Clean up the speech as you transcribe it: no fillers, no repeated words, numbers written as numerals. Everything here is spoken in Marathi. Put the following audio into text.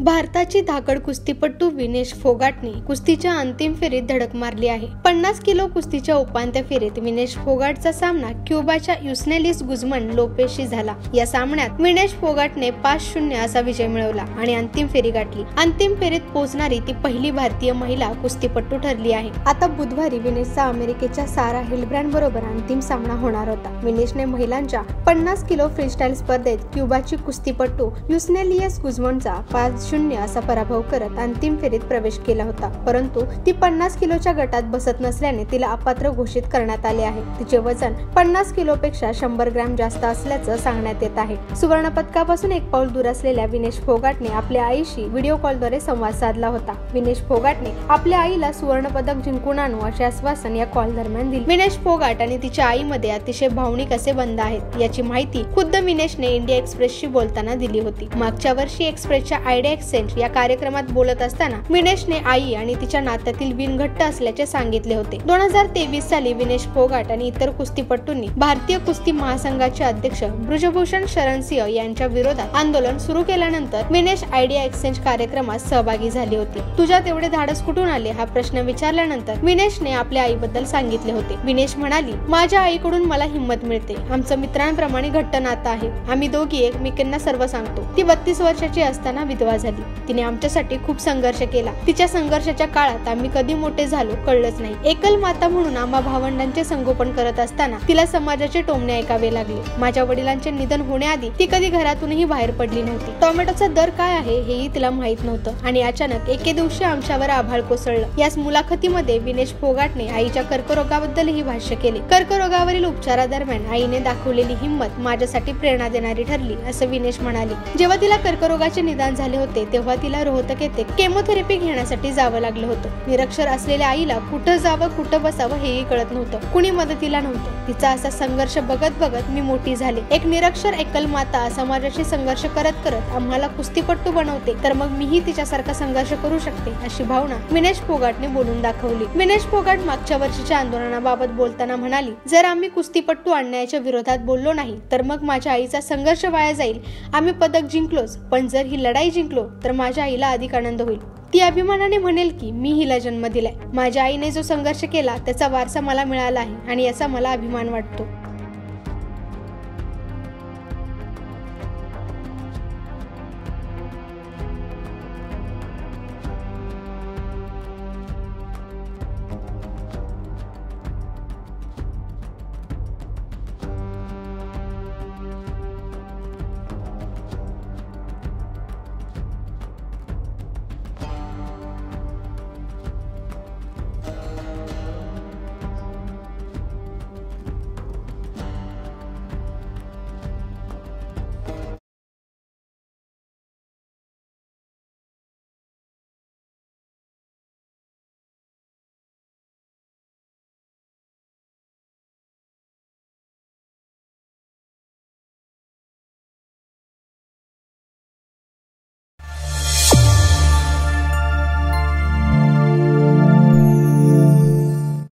भारताची धाकड कुस्तीपटू विनेश फोगाटने कुस्तीच्या अंतिम फेरीत धडक मारली आहे. 50 किलो कुस्तीच्या उपांत्य फेरीत विनेश फोगाटचा सामना क्युबाच्या युस्नेलिस गुझमन लोपेसशी झाला. या सामन्यात विनेश फोगाटने 5-0 असा विजय मिळवला आणि अंतिम फेरी गाठली. अंतिम फेरीत पोहोचणारी ती पहिली भारतीय महिला कुस्तीपटू ठरली आहे. आता बुधवारी विनेशचा अमेरिकेच्या सारा हिलब्रँड बरोबर अंतिम सामना होणार होता. विनेशने महिलांच्या 50 किलो फ्रीस्टाईल स्पर्धेत क्युबाची कुस्तीपटू युस्नेलिस गुझमनचा 5-0 असा पराभव करत अंतिम फेरीत प्रवेश केला होता. परंतु ती 50 किलोच्या गटात बसत नसल्याने तिला अपात्र घोषित करण्यात आले आहे. तिचे वजन 50 किलोपेक्षा 100 ग्रॅम जास्त असल्याचं सांगण्यात येत आहे. सुवर्ण पदकापासून एक पाऊल दूर असलेल्या विनेश फोगाटने आपल्या आईशी व्हिडिओ कॉलद्वारे संवाद साधला होता. विनेश फोगाटने आपल्या आईला सुवर्ण पदक जिंकून आणू असे आश्वासन या कॉल दरम्यान दिले. विनेश फोगाट आणि तिच्या आईमध्ये अतिशय भावनिक असे बंध आहेत याची माहिती खुद्द विनेशने इंडिया एक्सप्रेसशी बोलताना दिली होती. मागच्या वर्षी एक्सप्रेसच्या आयडिया एक्सचेंज या कार्यक्रमात बोलत असताना विनेशने आई आणि तिच्या नात्यातील विण घट्ट असल्याचे सांगितले होते. 2023 साली विनेश फोगाट आणि इतर कुस्तीपटूंनी भारतीय कुस्ती महासंघाचे अध्यक्ष बृजभूषण शरण सिंह यांच्या विरोधात आंदोलन सुरू केल्यानंतर विनेश आयडिया एक्सचेंज कार्यक्रमात सहभागी झाली होती. तुझ्यात एवढे धाडस कुठून आले हा प्रश्न विचारल्यानंतर विनेशने आपल्या आईबद्दल सांगितले होते. विनेश म्हणाली, माझ्या आईकडून मला हिंमत मिळते. आमचं मित्रांप्रमाणे घट्ट नातं आहे. आम्ही दोघी एकमेकांना सर्व सांगतो. ती 32 वर्षाची असताना विधवा झाली. तिने आमच्यासाठी खूप संघर्ष केला. तिच्या संघर्षाच्या काळात आम्ही कधी मोठे झालो कळलंच नाही. एकल माता म्हणून आम्हा भावंडांचे संगोपन करत असताना तिला समाजाचे टोमणे ऐकावे लागले. माझ्या वडिलांचे निधन होण्याआधी ती कधी घरातूनही बाहेर पडली नव्हती. टोमॅटोचा दर काय आहे हेही तिला माहित नव्हतं आणि अचानक एके दिवशी आमच्यावर आभाळ कोसळलं. याच मुलाखतीमध्ये विनेश फोगाटने आईच्या कर्करोगाबद्दलही भाष्य केले. कर्करोगावरील उपचारादरम्यान आईने दाखवलेली हिंमत माझ्यासाठी प्रेरणा देणारी ठरली असं विनेश म्हणाले. जेव्हा तिला कर्करोगाचे निदान झाले होते तेव्हा तिला रोहतक येथे केमोथेरपी घेण्यासाठी जावं लागलं होतं. निरक्षर असलेल्या आईला कुठं जावं कुठं बसावं हेही कळत नव्हतं. कुणी मदतीला नव्हतं. तिचा असा संघर्ष बघत बघत मी मोठी झाले. एक निरक्षर एकल माता समाजाशी संघर्ष करत करत आम्हाला कुस्तीपटू बनवते तर मग मीही तिच्यासारखा संघर्ष करू शकते अशी भावना विनेश फोगाटने बोलून दाखवली. विनेश फोगाट मागच्या वर्षीच्या आंदोलनाबाबत बोलताना म्हणाली, जर आम्ही कुस्तीपटू आणण्याच्या विरोधात बोललो नाही तर मग माझ्या आईचा संघर्ष वाया जाईल. आम्ही पदक जिंकलोच पण जर ही लढाई जिंकलो तर माझ्या आईला अधिक आनंद होईल. ती अभिमानाने म्हणेल की मी हिला जन्म दिलाय. माझ्या आईने जो संघर्ष केला त्याचा वारसा मला मिळाला आहे आणि याचा मला अभिमान वाटतो.